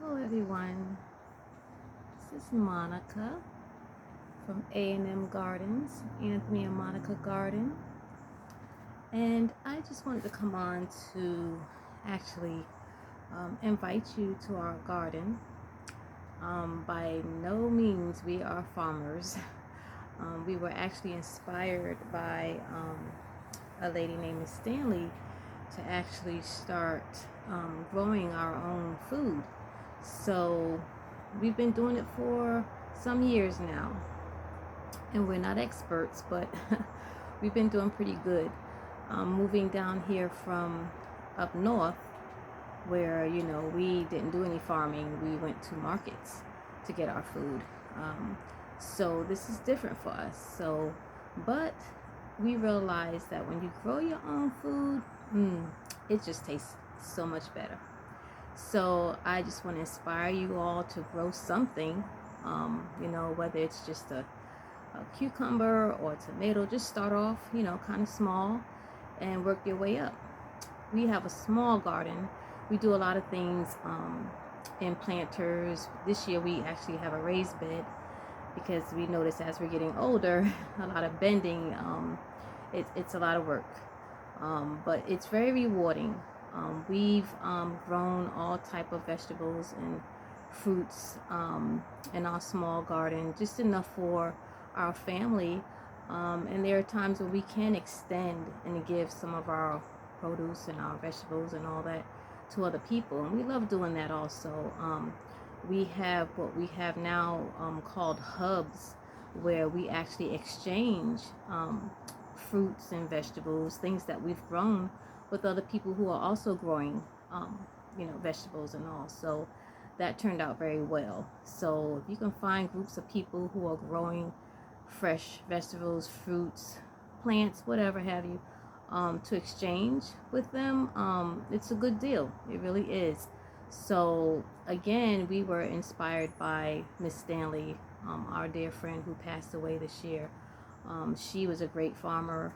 Hello everyone, this is Monica from A&M Gardens, Anthony and Monica Garden, and I just wanted to come on to actually invite you to our garden. By no means we are farmers. We were actually inspired by a lady named Miss Stanley to actually start growing our own food. So we've been doing it for some years now, and we're not experts, but we've been doing pretty good. Moving down here from up north, where we didn't do any farming, we went to markets to get our food. So this is different for us. But we realized that when you grow your own food, it just tastes so much better. So I just want to inspire you all to grow something, whether it's just a cucumber or a tomato. Just start off, kind of small and work your way up. We have a small garden. We do a lot of things in planters. This year we actually have a raised bed because we notice as we're getting older, a lot of bending. It's a lot of work, but it's very rewarding. We've grown all type of vegetables and fruits in our small garden, just enough for our family. And there are times when we can extend and give some of our produce and our vegetables and all that to other people, and we love doing that also. We have what we have now called hubs, where we actually exchange fruits and vegetables, things that we've grown, with other people who are also growing, vegetables and all. So that turned out very well. So if you can find groups of people who are growing fresh vegetables, fruits, plants, whatever have you, to exchange with them, it's a good deal. It really is. So again, we were inspired by Miss Stanley, our dear friend who passed away this year. She was a great farmer.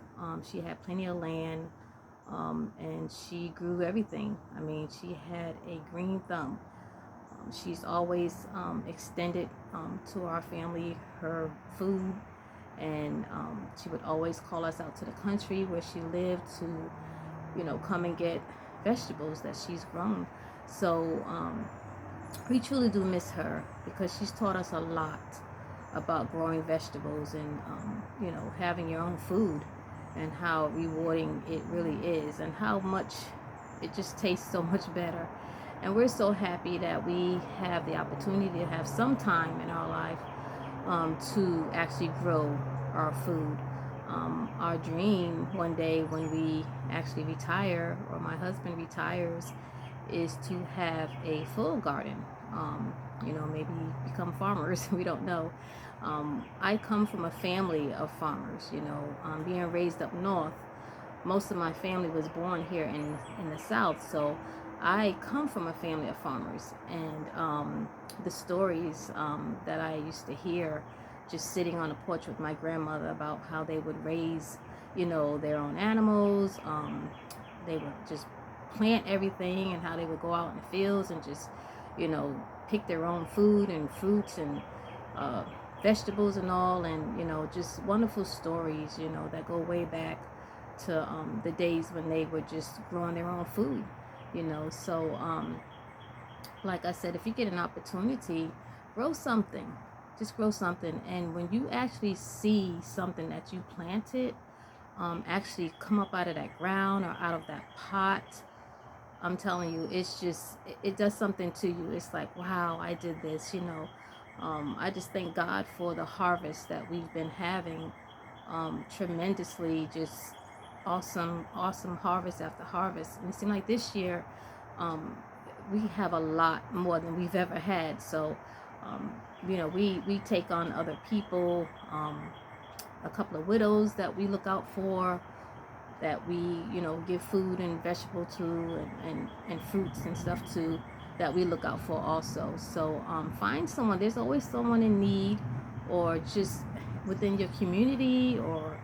She had plenty of land, and she grew everything. I mean, she had a green thumb. She's always extended to our family her food, and she would always call us out to the country where she lived to, come and get vegetables that she's grown. So we truly do miss her because she's taught us a lot about growing vegetables and having your own food, and how rewarding it really is, and how much it just tastes so much better. And we're so happy that we have the opportunity to have some time in our life to actually grow our food. Our dream one day when we actually retire, or my husband retires, is to have a full garden. Maybe become farmers. We don't know. I come from a family of farmers. Being raised up north, most of my family was born here in the South. So I come from a family of farmers, and the stories that I used to hear just sitting on the porch with my grandmother about how they would raise, their own animals. They would just plant everything, and how they would go out in the fields and just, pick their own food and fruits and vegetables and all, and just wonderful stories, that go way back to the days when they were just growing their own food. So like I said, if you get an opportunity, grow something. Just grow something, and when you actually see something that you planted actually come up out of that ground or out of that pot, I'm telling you, it's just, it does something to you. It's like, wow, I did this. I just thank God for the harvest that we've been having, tremendously, just awesome harvest after harvest. And it seemed like this year we have a lot more than we've ever had. So um, we take on other people, a couple of widows that we look out for, that we give food and vegetable to, and fruits and stuff to, that we look out for also. So find someone. There's always someone in need, or just within your community, or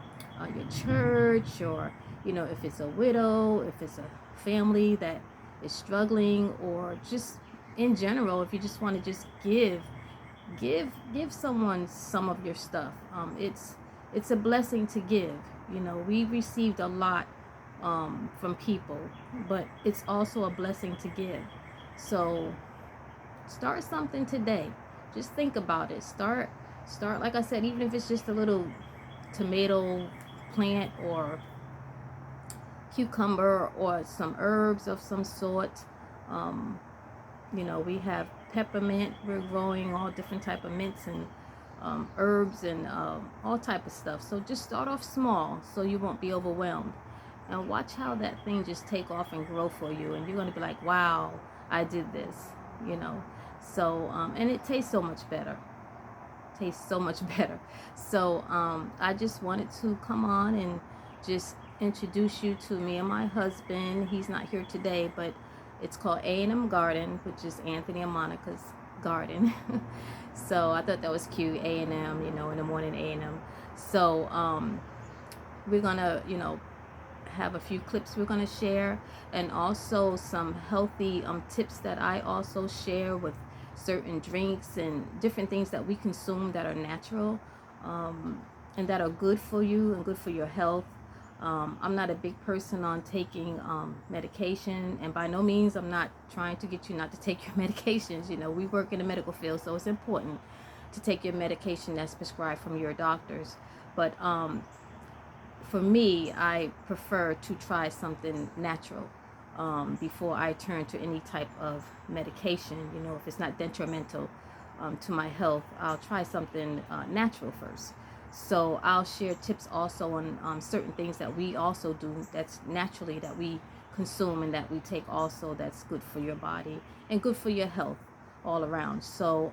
your church, or if it's a widow, if it's a family that is struggling, or just in general, if you just want to just give someone some of your stuff. It's a blessing to give. You know, we received a lot from people, but it's also a blessing to give. So start something today. Just think about it. Start like I said, even if it's just a little tomato plant or cucumber or some herbs of some sort. Um, you know, we have peppermint. We're growing all different type of mints and herbs and all type of stuff. So just start off small so you won't be overwhelmed, and watch how that thing just take off and grow for you, and you're going to be like, wow, I did this, you know. So and it tastes so much better. Tastes so much better. So I just wanted to come on and just introduce you to me and my husband. He's not here today, but it's called A&M Garden, which is Anthony and Monica's garden. So I thought that was cute. A&M, you know, in the morning, A&M. So we're gonna, you know, have a few clips we're going to share, and also some healthy tips that I also share with certain drinks and different things that we consume that are natural, and that are good for you and good for your health. I'm not a big person on taking medication, and by no means I'm not trying to get you not to take your medications. You know, we work in the medical field, so it's important to take your medication that's prescribed from your doctors. But for me, I prefer to try something natural before I turn to any type of medication. You know, if it's not detrimental to my health, I'll try something natural first. So I'll share tips also on certain things that we also do that's naturally that we consume and that we take also that's good for your body and good for your health all around. So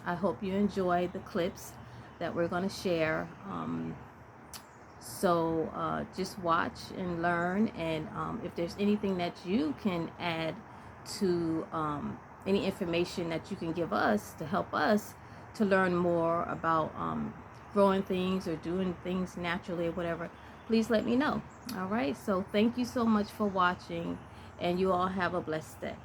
I hope you enjoy the clips that we're going to share. So just watch and learn, and if there's anything that you can add to any information that you can give us to help us to learn more about growing things or doing things naturally or whatever, please let me know. All right, so thank you so much for watching, and you all have a blessed day.